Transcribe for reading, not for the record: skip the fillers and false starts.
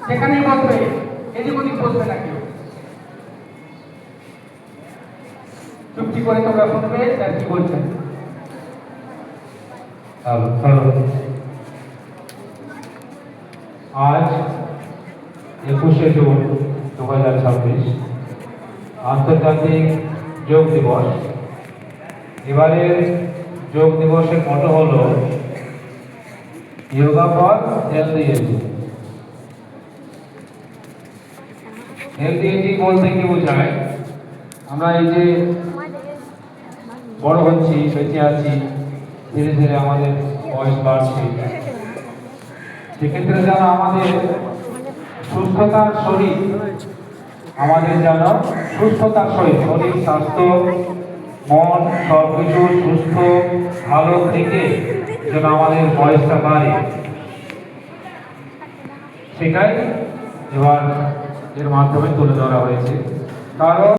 সেখানেই বসবে, এদিক ওদিক বসবে না কেউ। চুপটি করে তোমরা শুনবে স্যার কি বলছেন। আজ 21শে জুন 2026 আন্তর্জাতিক যোগ দিবস। এবারের যোগ দিবসের মটো হলো yoga for healthy ageing. Healthy ageing বলতে কি বোঝায়? আমরা এই যে বড় হচ্ছি, বেঁচে আছি, ধীরে ধীরে আমাদের বয়স বাড়ছে, সেক্ষেত্রে যেন আমাদের সুস্থতার শরীর, আমাদের যেন সুস্থতার শরীর, শরীর স্বাস্থ্য মন সবকিছু সুস্থ ভালো থেকে যেন আমাদের বয়সটা বাড়ে, সেটাই এবার এর মাধ্যমে তুলে ধরা হয়েছে। কারণ